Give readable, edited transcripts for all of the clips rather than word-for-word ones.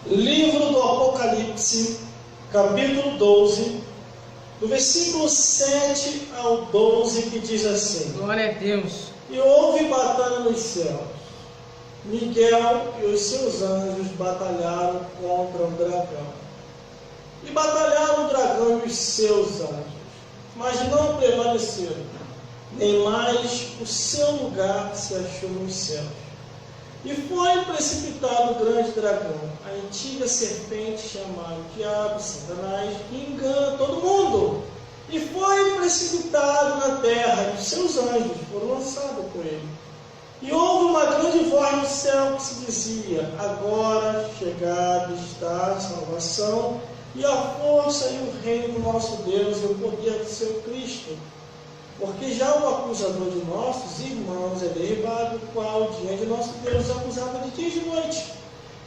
Livro do Apocalipse, capítulo 12, do versículo 7 ao 12, que diz assim: Glória a Deus. E houve batalha nos céus. Miguel e os seus anjos batalharam contra o dragão. E batalharam o dragão e os seus anjos, mas não prevaleceram, nem mais o seu lugar se achou nos céus. E foi precipitado o grande dragão, a antiga serpente chamada Diabo, Satanás, que engana todo mundo. E foi precipitado na terra, e os seus anjos foram lançados por ele. E houve uma grande voz no céu que se dizia: agora chegada está a salvação, e a força e o reino do nosso Deus e o poder do seu Cristo. Porque já o acusador de nossos irmãos é derribado, o qual diante de nosso Deus acusava de dia e de noite.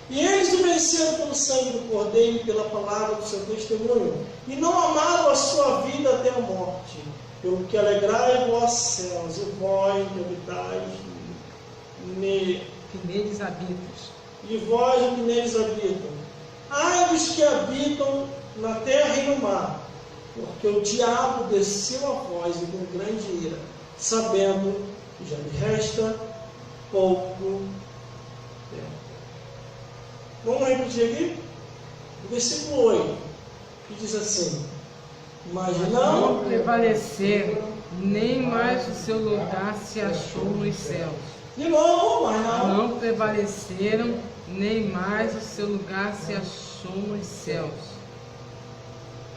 E eles o venceram pelo sangue do Cordeiro e pela palavra do seu testemunho, e não amaram a sua vida até a morte. Pelo que alegrai vós céus, e vós que habitais Que neles habitas. e vós que neles habitam. Ai dos que habitam na terra e no mar, porque o diabo desceu a vós e com grande ira, sabendo que já lhe resta pouco tempo. Vamos repetir aqui? O versículo 8, que diz assim: mas não prevaleceram, nem mais o seu lugar se achou nos céus. De novo, mas não. Não prevaleceram, nem mais o seu lugar se achou nos céus.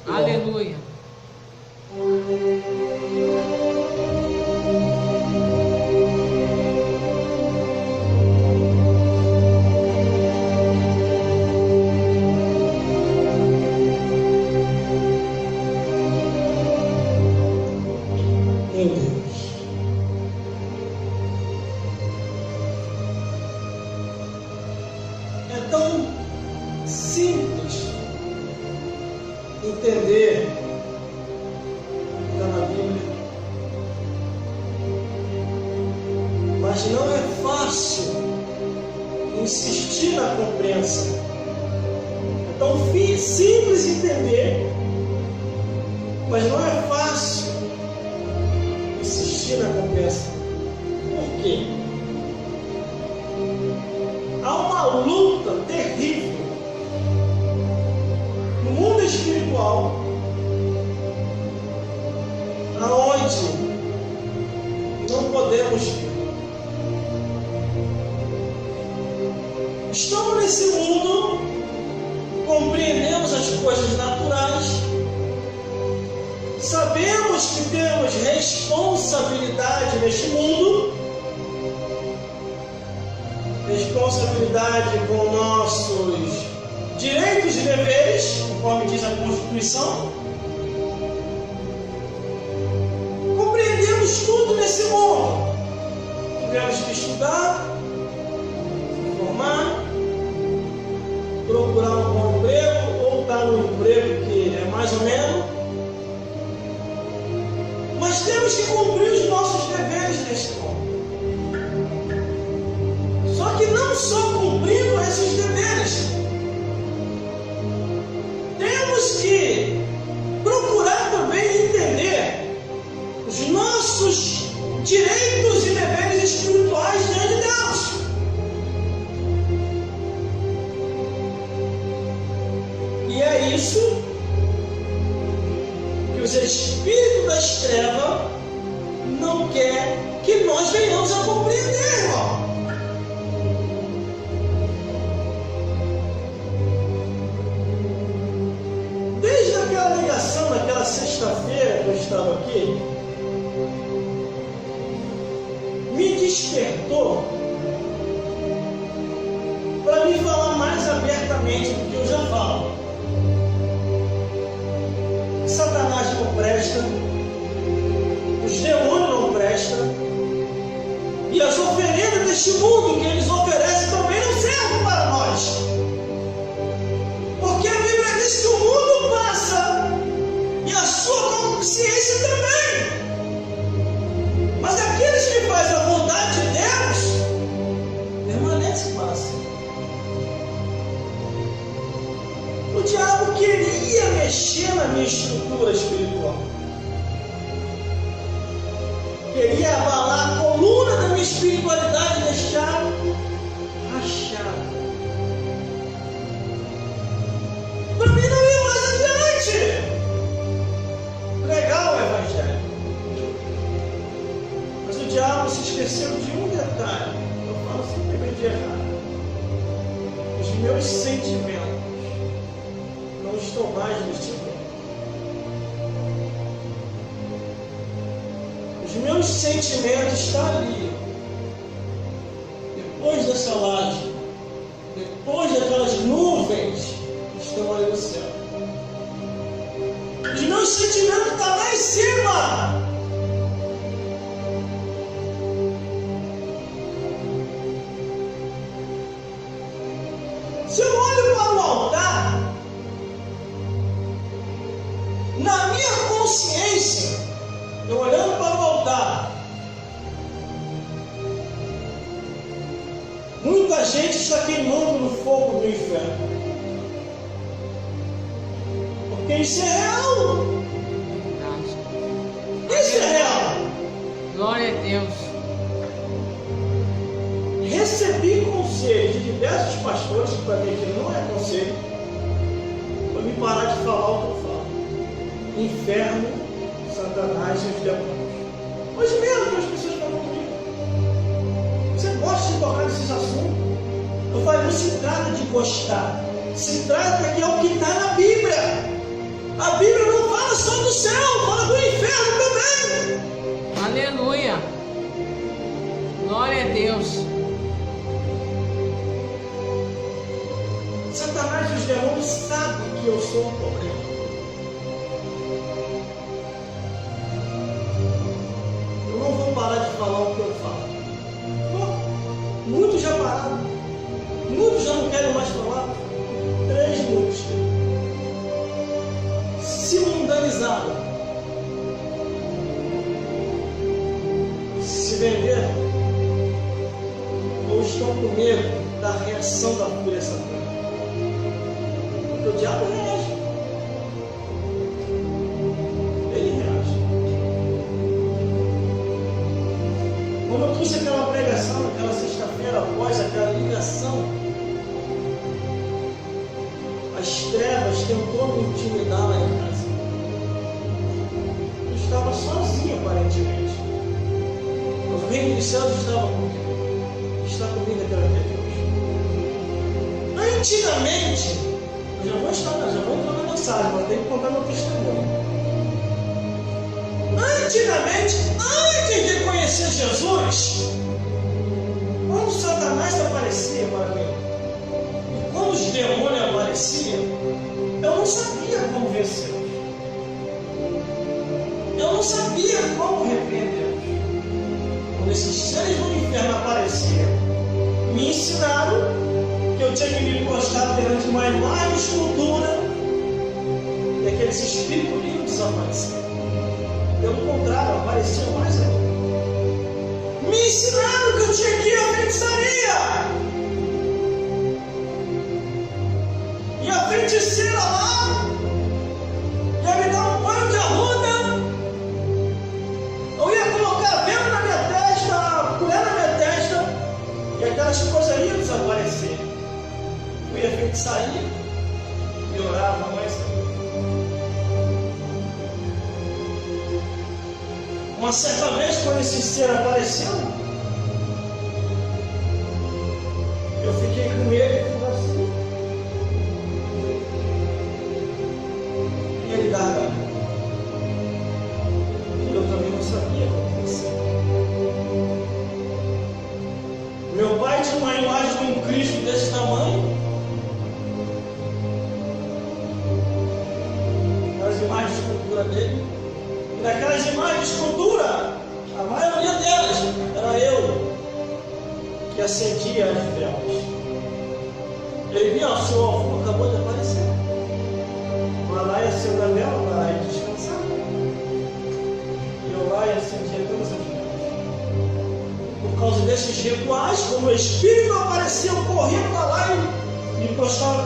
Aleluia. Meu Deus. É tão simples entender o que está na Bíblia, mas não é fácil insistir na compreensão. É tão simples entender, mas não é fácil insistir na compreensão. Por quê? Há uma luta terrível no mundo espiritual, aonde não podemos ver. Estamos nesse mundo, compreendemos as coisas naturais, sabemos que temos responsabilidade neste mundo, responsabilidade com nossos direitos e deveres, conforme diz a Constituição. Compreendemos tudo nesse mundo. Tivemos que estudar, se formar, procurar um bom emprego, ou estar no emprego que é mais ou menos. Mas temos que cumprir os nossos deveres neste mundo. Só que não só cumprindo esses deveres, temos que procurar também entender os nossos direitos e deveres espirituais diante de Deus. E é isso que os espíritos das trevas não querem que nós venhamos a compreender, irmão. Desde aquela ligação, naquela sexta-feira que eu estava aqui, me despertou para me falar mais abertamente do que eu já falo. Satanás não presta, os demônios não prestam, e as oferendas deste mundo que eles oferecem também não servem para nós. Porque a Bíblia diz que o mundo passa e a sua consciência também. Mas aqueles que fazem a vontade de Deus permanecem para sempre. não queria mexer na minha estrutura espiritual. Queria abalar a coluna da minha espiritualidade e deixar rachada. Para mim não ir mais adiante. Pregar o Evangelho. Mas o diabo se esqueceu de um detalhe. Eu falo simplesmente de errado. Os meus sentimentos não estão mais neste mundo. Os meus sentimentos estão ali. Depois dessa laje, depois daquelas nuvens, estão ali no céu. Os meus sentimentos estão lá em cima. Se eu olho para o altar, na minha consciência, eu olhando para o altar, muita gente está queimando no fogo do inferno. Porque isso é real. Isso é real. Glória a Deus. Recebi conselho de diversos pastores, que para mim que não é conselho, para me parar de falar o que eu falo. Inferno, Satanás e os demônios. Hoje mesmo que as pessoas falam comigo. Você gosta de tocar nesses assuntos? Eu falo, não se trata de gostar. Se trata que é o que está na Bíblia. A Bíblia não fala só do céu, fala do inferno também. Aleluia. Glória a Deus. Satanás e os demônios sabem que eu sou um problema. Eu não vou parar de falar o que eu falo. Pô, muitos já pararam. Muitos já não querem mais falar. 3 muitos. Se mundanizaram. Se venderam. Ou estão com medo da reação da fúria satânica. Porque o diabo reage. Ele reage. Quando eu trouxe aquela pregação, naquela sexta-feira, após aquela ligação, as trevas tentou me intimidar lá em casa. Eu estava sozinho, aparentemente. Mas o reino dos céus estava comigo. Está comigo até hoje. Antigamente, eu já vou entrar na mensagem, mas tenho que contar meu testemunho. Antigamente, antes de conhecer Jesus, quando Satanás aparecia para mim, e quando os demônios apareciam, eu não sabia como vencê-los. Eu não sabia como repreendê-los. Quando esses seres do inferno apareciam, me ensinaram que eu tinha que me prostrar perante uma imagem, escultura, e aqueles espíritos lindos desapareciam. Pelo contrário, apareciam mais ainda. Me ensinaram que eu tinha que ir à feitiçaria. E a feiticeira lá ia me dar um banho de arruda. Eu ia colocar vento na minha testa, colher na minha testa, e aquelas coisas iam desaparecer. Eu ia à feitiçaria e orava mais ainda. Uma certa vez, quando esse ser apareceu, eu fiquei com ele e falei assim. E ele gargalhou. E eu também não sabia como acontecer. Meu pai tinha uma imagem de um Cristo desse tamanho. As imagens de escultura dele. Daquelas imagens de escultura, a maioria delas era eu que acendia as velas. Ele via, o seu avô acabou de aparecer. Vai lá e acende a vela, vai lá e descansar. E eu lá e acendia todas as velas. Por causa desses rituais, como o Espírito aparecia, eu corria para lá e me prostrava.